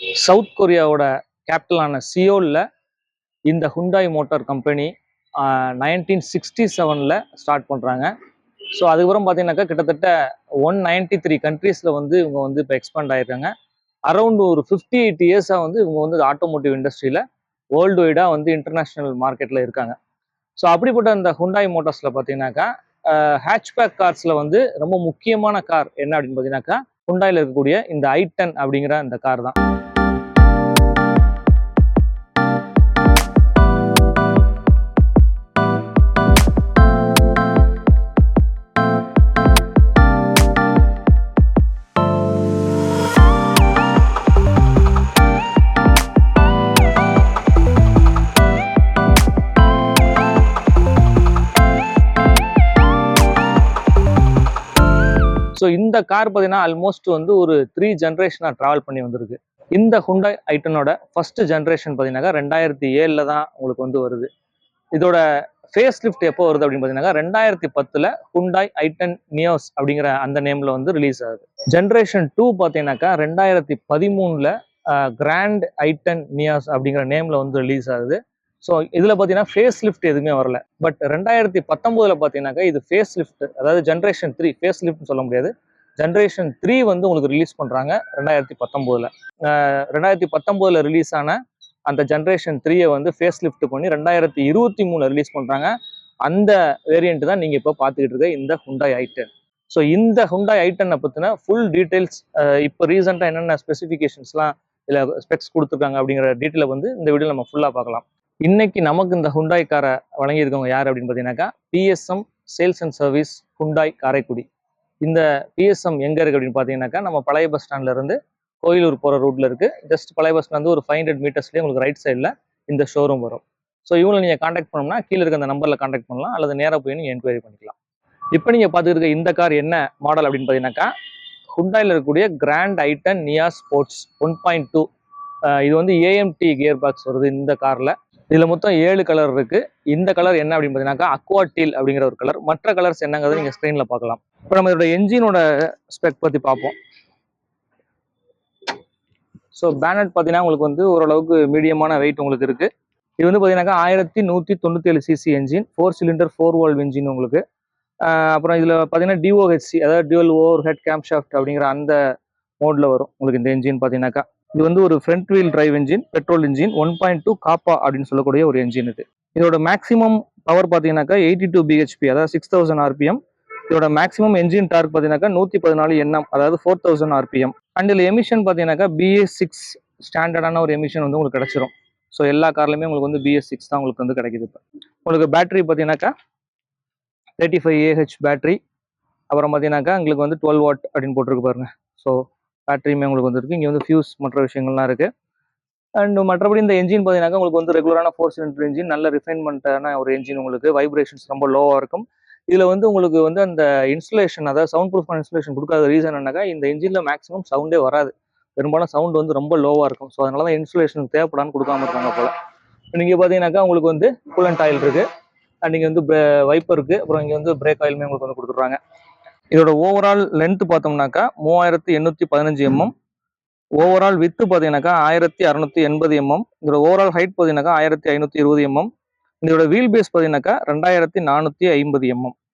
South கொரியாவோட கேபிட்டலான சியோலில் இந்த Hyundai motor company 1967 start பண்ணுறாங்க. So அதுக்கப்புறம் பார்த்தீங்கன்னாக்கா கிட்டத்தட்ட 193 கண்ட்ரீஸில் வந்து இவங்க வந்து இப்போ எக்ஸ்பேண்ட் ஆகிருக்காங்க. அரௌண்ட் ஒரு 58 இயர்ஸாக வந்து இவங்க வந்து ஆட்டோமோட்டிவ் இண்டஸ்ட்ரியில் வேர்ல்டு வைடாக வந்து இன்டர்நேஷ்னல் மார்க்கெட்டில் இருக்காங்க. ஸோ அப்படிப்பட்ட அந்த ஹுண்டாய் மோட்டார்ஸில் பார்த்தீங்கன்னாக்கா ஹேட்ச்பேக் கார்ஸில் வந்து ரொம்ப முக்கியமான கார் என்ன அப்படின்னு பார்த்தீங்கன்னாக்கா ஹுண்டாயில் இருக்கக்கூடிய இந்த i10 அப்படிங்கிற இந்த கார் தான். ஸோ இந்த கார் பார்த்தீங்கன்னா ஆல்மோஸ்ட் வந்து ஒரு 3 ஜென்ரேஷனாக ட்ராவல் பண்ணி வந்திருக்கு. இந்த ஹுண்டாய் i10ஓட ஃபர்ஸ்ட் ஜென்ரேஷன் பார்த்தீங்கன்னாக்கா 2007 தான் உங்களுக்கு வந்து வருது. இதோட ஃபேஸ் லிஃப்ட் எப்போ வருது அப்படின்னு பார்த்தீங்கன்னா 2010 ஹுண்டாய் i10 நியோஸ் அப்படிங்கிற அந்த நேமில் வந்து ரிலீஸ் ஆகுது. ஜென்ரேஷன் 2 பார்த்தீங்கன்னாக்கா 2013 கிராண்ட் i10 நியோஸ் அப்படிங்கிற நேமில் வந்து ரிலீஸ் ஆகுது. ஸோ இதில் பார்த்தீங்கன்னா ஃபேஸ் லிஃப்ட் எதுவுமே வரல. பட் 2019 பார்த்தீங்கன்னாக்கா இது ஃபேஸ் லிஃப்ட், அதாவது ஜென்ரேஷன் 3 ஃபேஸ் லிஃப்ட்னு சொல்ல முடியாது, ஜென்ரேஷன் 3 வந்து உங்களுக்கு ரிலீஸ் பண்ணுறாங்க 2019. 2019 ரிலீஸ் ஆன அந்த ஜென்ரேஷன் 3 வந்து ஃபேஸ் லிஃப்ட் பண்ணி 2023 ரிலீஸ் பண்ணுறாங்க. அந்த வேரியண்ட் தான் நீங்கள் இப்போ பார்த்துக்கிட்டு இருக்க இந்த ஹுண்டாய் i10. ஸோ இந்த ஹுண்டாய் i10 பற்றின ஃபுல் டீட்டெயில்ஸ், இப்போ ரீசெண்டாக என்னென்ன ஸ்பெசிஃபிகேஷன்ஸ்லாம் இல்லை ஸ்பெக்ஸ் கொடுத்துருக்காங்க அப்படிங்கிற டீட்டெயிலை வந்து இந்த வீடியோ நம்ம ஃபுல்லாக பார்க்கலாம். இன்னைக்கு நமக்கு இந்த ஹுண்டாய் காரை வழங்கியிருக்கவங்க யார் அப்படின்னு பார்த்தீங்கன்னாக்கா PSM sales and service Hyundai Karaikudi. இந்த PSM எங்கே இருக்குது அப்படின்னு பார்த்தீங்கன்னாக்கா நம்ம பழைய பஸ் ஸ்டாண்ட்ல இருந்து கோயிலூர் போகிற ரூட்ல இருக்கு. ஜஸ்ட் பழைய பஸ் ஸ்டாண்ட் ஒரு 500 மீட்டர்ஸ்லேயே உங்களுக்கு ரைட் சைடில் இந்த ஷோரூம் வரும். ஸோ இவங்களை நீங்கள் காண்டாக்ட் பண்ணோம்னா கீழே இருக்க அந்த நம்பரில் காண்டாக்ட் பண்ணலாம், அல்லது நேராக போய் நீங்கள் என்கொயரி பண்ணிக்கலாம். இப்போ நீங்கள் பார்த்துருக்க இந்த கார் என்ன மாடல் அப்படின்னு பார்த்தீங்கன்னாக்கா ஹுண்டாயில் இருக்கக்கூடிய கிராண்ட் i10 நியாஸ் ஸ்போர்ட்ஸ் 1.2. இது வந்து AMT கியர் பாக்ஸ் வருது இந்த காரில். இதில் மொத்தம் 7 கலர் இருக்கு. இந்த கலர் என்ன அப்படின்னு பார்த்தீங்கன்னாக்கா அக்வா டீல் அப்படிங்கிற ஒரு கலர். மற்ற கலர்ஸ் என்னங்கிறத நீங்கள் ஸ்க்ரீனில் பார்க்கலாம். இப்போ நம்ம இதோட என்ஜினோட ஸ்பெக் பற்றி பார்ப்போம். ஸோ பேனட் பார்த்தீங்கன்னா உங்களுக்கு வந்து ஓரளவுக்கு மீடியமான வெயிட் உங்களுக்கு இருக்கு. இது வந்து பார்த்தீங்கன்னாக்கா 1197 CC engine, 4 cylinder 4 valve engine உங்களுக்கு. அப்புறம் இதில் பார்த்தீங்கன்னா DOHC, அதாவது dual over head game shaft அப்படிங்கிற அந்த மோட்ல வரும் உங்களுக்கு இந்த என்ஜின் பார்த்தீங்கன்னாக்கா. இது வந்து ஒரு front wheel drive engine, petrol engine, 1.2 Kappa அப்படின்னு சொல்லக்கூடிய ஒரு என்ஜின் இது. இதோட மேக்ஸிமம் பவர் பார்த்தீங்கன்னாக்கா 82 BHP, அதாவது 6000 RPM. இதோட மேக்ஸிமம் என்ஜின் டார்க் பார்த்தீங்கன்னாக்கா 114 Nm, அதாவது 4000 RPM. அண்ட் இதில் எமிஷன் பார்த்தீங்கன்னாக்கா BS6 ஸ்டாண்டர்டான ஒரு எமிஷன் வந்து உங்களுக்கு கிடைச்சிரும். ஸோ எல்லா கார்லையுமே உங்களுக்கு வந்து BS6 தான் உங்களுக்கு வந்து கிடைக்குது. இப்போ உங்களுக்கு பேட்டரி பார்த்தீங்கன்னாக்கா 35Ah பேட்டரி. அப்புறம் பார்த்தீங்கன்னாக்கா உங்களுக்கு வந்து 12 வாட் அப்படின்னு போட்டிருக்கு பாருங்க. ஸோ பேட்டரியுமே உங்களுக்கு வந்து இருக்குது. இங்கே வந்து ஃபியூஸ் மற்ற விஷயங்கள்லாம் இருக்குது. அண்ட் மற்றபடி இந்த என்ஜின் பார்த்தீங்கன்னாக்கா உங்களுக்கு வந்து ரெகுலரான 4 சிலிண்டர் என்ஜின், நல்ல ரிஃபைன்மெண்ட்டான ஒரு என்ஜின். உங்களுக்கு வைப்ரேஷன்ஸ் ரொம்ப லோவாக இருக்கும். இதில் வந்து உங்களுக்கு வந்து அந்த இன்ஸ்டலேஷன், அதாவது சவுண்ட் ப்ரூஃப் இன்ஸ்டலேஷன் கொடுக்காத ரீசன் என்னக்கா, இந்த என்ஜினில் மேக்ஸிமம் சவுண்டே வராது. பெரும்பாலும் சவுண்ட் வந்து ரொம்ப லோவாக இருக்கும். ஸோ அதனால தான் இன்ஸ்டலேஷன் தேவைப்படான்னு கொடுக்காம இருக்காங்க போல். நீங்கள் பார்த்தீங்கன்னாக்கா உங்களுக்கு வந்து கூலண்ட் ஆயில் இருக்குது. அண்ட் இங்கே வந்து வைப்பர் இருக்குது. அப்புறம் இங்கே வந்து பிரேக் ஆயிலுமே உங்களுக்கு வந்து கொடுத்துட்றாங்க. இதோட ஓவரால் லென்த் பார்த்தோம்னாக்கா 3815 mm. ஓவரால் வித்து பார்த்தீங்கன்னாக்கா 1680 mm. இதோட ஓவரால் ஹைட் பார்த்தீங்கன்னாக்கா 1520 mm. இதோட வீல் பேஸ் பார்த்தீங்கன்னாக்கா 2450 mm.